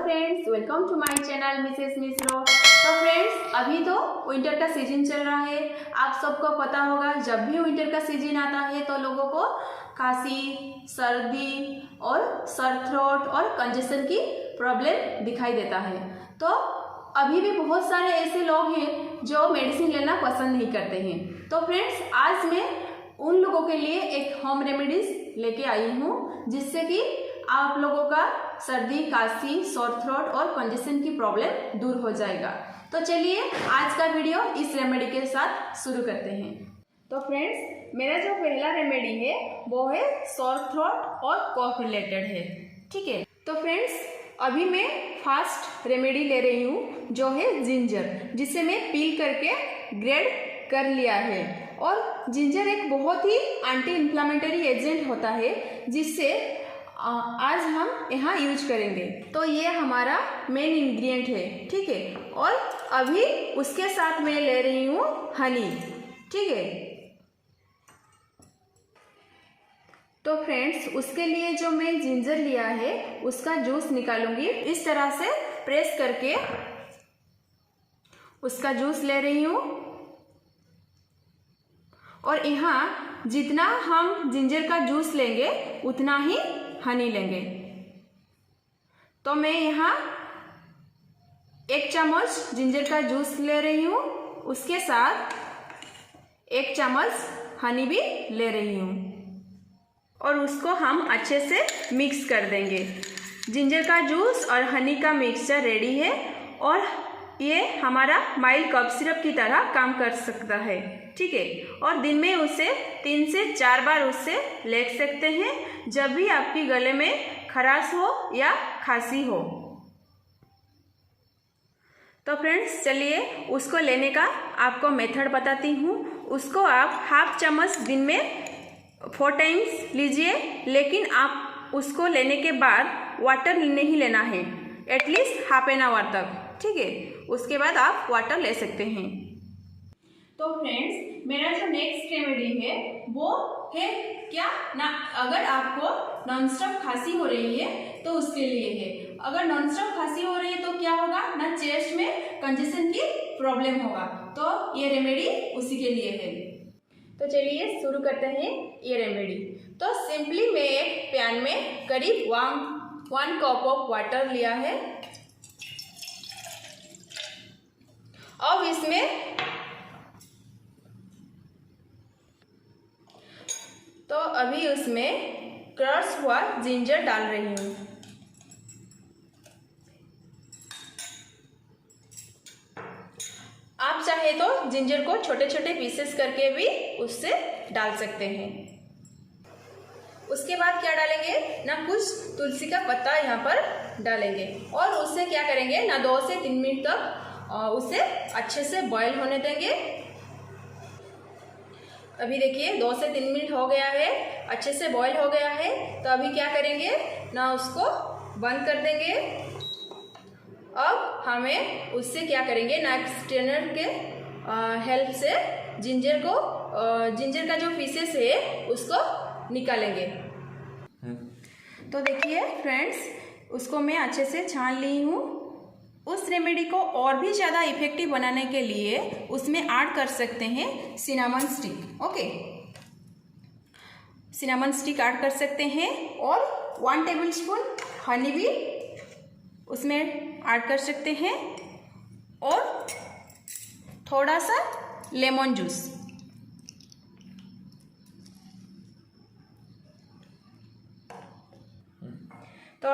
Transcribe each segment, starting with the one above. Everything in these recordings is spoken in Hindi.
Friends, welcome to my channel Mrs मिश्रो। तो फ्रेंड्स, अभी तो विंटर का सीजन चल रहा है। आप सबको पता होगा, जब भी विंटर का सीजन आता है तो लोगों को खांसी, सर्दी और सर थ्रोट और कंजेशन की प्रॉब्लम दिखाई देता है। तो अभी भी बहुत सारे ऐसे लोग हैं जो मेडिसिन लेना पसंद नहीं करते हैं। तो फ्रेंड्स, आज मैं उन लोगों के लिए एक होम रेमेडीज लेके आई हूँ, जिससे कि आप लोगों का सर्दी, खांसी, सोर थ्रोट और कंजेशन की प्रॉब्लम दूर हो जाएगा। तो चलिए आज का वीडियो इस रेमेडी के साथ शुरू करते हैं। तो फ्रेंड्स, मेरा जो पहला रेमेडी है वो है सोर थ्रोट और कॉफ रिलेटेड है। ठीक है, तो फ्रेंड्स अभी मैं फर्स्ट रेमेडी ले रही हूँ जो है जिंजर, जिसे मैं पील करके ग्रेड कर लिया है। और जिंजर एक बहुत ही एंटी इन्फ्लामेटरी एजेंट होता है, जिससे आज हम यहाँ यूज करेंगे। तो ये हमारा मेन इंग्रेडिएंट है। ठीक है, और अभी उसके साथ मैं ले रही हूँ हनी। ठीक है, तो फ्रेंड्स उसके लिए जो मैं जिंजर लिया है उसका जूस निकालूंगी। इस तरह से प्रेस करके उसका जूस ले रही हूँ। और यहाँ जितना हम जिंजर का जूस लेंगे उतना ही हनी लेंगे। तो मैं यहाँ 1 चम्मच जिंजर का जूस ले रही हूँ, उसके साथ 1 चम्मच हनी भी ले रही हूँ और उसको हम अच्छे से मिक्स कर देंगे। जिंजर का जूस और हनी का मिक्सचर रेडी है और ये हमारा माइल्ड कफ सिरप की तरह काम कर सकता है। ठीक है, और दिन में उसे 3 से 4 बार उससे ले सकते हैं, जब भी आपकी गले में खराश हो या खांसी हो। तो फ्रेंड्स चलिए उसको लेने का आपको मेथड बताती हूँ। उसको आप 1/2 चम्मच दिन में 4 टाइम्स लीजिए, लेकिन आप उसको लेने के बाद वाटर नहीं लेना है, एटलीस्ट ½ एन आवर तक। ठीक है, उसके बाद आप वाटर ले सकते हैं। तो फ्रेंड्स, मेरा जो नेक्स्ट रेमेडी है वो है क्या ना, अगर आपको नॉन स्टॉप खांसी हो रही है तो उसके लिए है। अगर नॉन स्टॉप खांसी हो रही है तो क्या होगा ना, चेस्ट में कंजेशन की प्रॉब्लम होगा। तो ये रेमेडी उसी के लिए है। तो चलिए शुरू करते हैं ये रेमेडी। तो सिंपली मैं एक पैन में करीब 1 कप ऑफ वाटर लिया है। अब इसमें तो अभी उसमें क्रश हुआ जिंजर डाल रही हूँ। आप चाहे तो जिंजर को छोटे छोटे पीसेस करके भी उससे डाल सकते हैं। उसके बाद क्या डालेंगे ना, कुछ तुलसी का पत्ता यहाँ पर डालेंगे और उससे क्या करेंगे ना, 2 से 3 मिनट तक उसे अच्छे से बॉईल होने देंगे। अभी देखिए 2 से 3 मिनट हो गया है, अच्छे से बॉईल हो गया है। तो अभी क्या करेंगे ना, उसको बंद कर देंगे। अब हमें उससे क्या करेंगे ना, स्ट्रेनर के हेल्प से जिंजर का जो पीसेस है उसको निकालेंगे। तो देखिए फ्रेंड्स, उसको मैं अच्छे से छान ली हूँ। उस रेमेडी को और भी ज़्यादा इफेक्टिव बनाने के लिए उसमें ऐड कर सकते हैं cinnamon stick. Okay, cinnamon stick add कर सकते हैं और 1 टेबलस्पून हनी भी उसमें ऐड कर सकते हैं और थोड़ा सा लेमन जूस। तो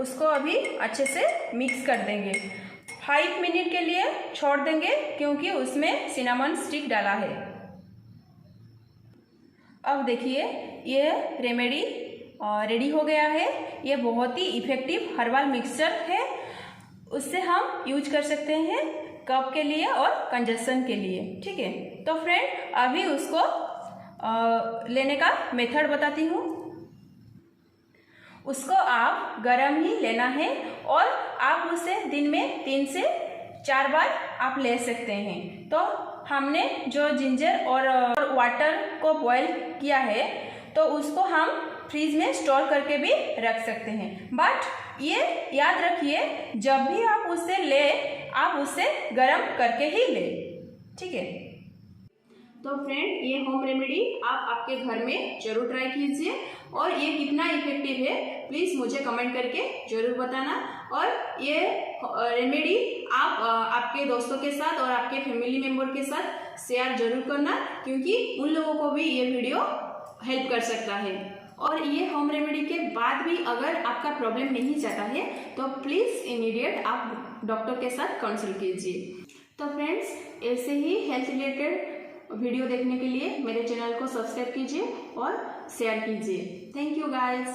उसको अभी अच्छे से मिक्स कर देंगे। 5 मिनट के लिए छोड़ देंगे, क्योंकि उसमें सिनामन स्टिक डाला है। अब देखिए ये रेमेडी रेडी हो गया है। ये बहुत ही इफेक्टिव हर्बल मिक्सचर है। उससे हम यूज कर सकते हैं कफ के लिए और कंजेशन के लिए। ठीक है, तो फ्रेंड अभी उसको लेने का मेथड बताती हूँ। उसको आप गरम ही लेना है और आप उसे दिन में 3 से 4 बार आप ले सकते हैं। तो हमने जो जिंजर और वाटर को बॉईल किया है, तो उसको हम फ्रीज में स्टोर करके भी रख सकते हैं। बट ये याद रखिए, जब भी आप उससे ले आप उससे गर्म करके ही ले, ठीक है। तो फ्रेंड, ये होम रेमेडी आप आपके घर में जरूर ट्राई कीजिए और ये कितना इफेक्टिव है प्लीज़ मुझे कमेंट करके जरूर बताना। और ये रेमेडी आप आपके दोस्तों के साथ और आपके फैमिली मेम्बर के साथ शेयर जरूर करना, क्योंकि उन लोगों को भी ये वीडियो हेल्प कर सकता है। और ये होम रेमेडी के बाद भी अगर आपका प्रॉब्लम नहीं जाता है तो प्लीज़ इमीडिएट आप डॉक्टर के साथ कंसल्ट कीजिए। तो फ्रेंड्स, ऐसे ही हेल्थ रिलेटेड वीडियो देखने के लिए मेरे चैनल को सब्सक्राइब कीजिए और शेयर कीजिए। Thank you guys.